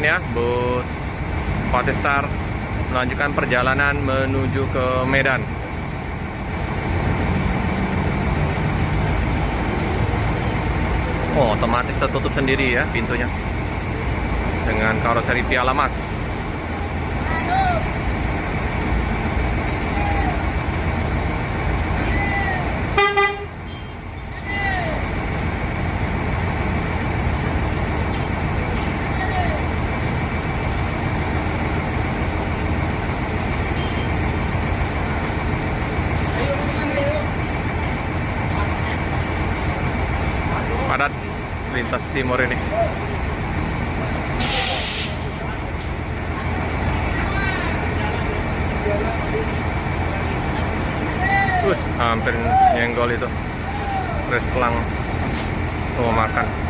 ya, bus Patestar melanjutkan perjalanan menuju ke Medan. Oh, otomatis tertutup sendiri ya pintunya dengan karoseri Piala Mas. Padat lintas timur ini. Terus hampir nyenggol itu. Res pelang mau makan.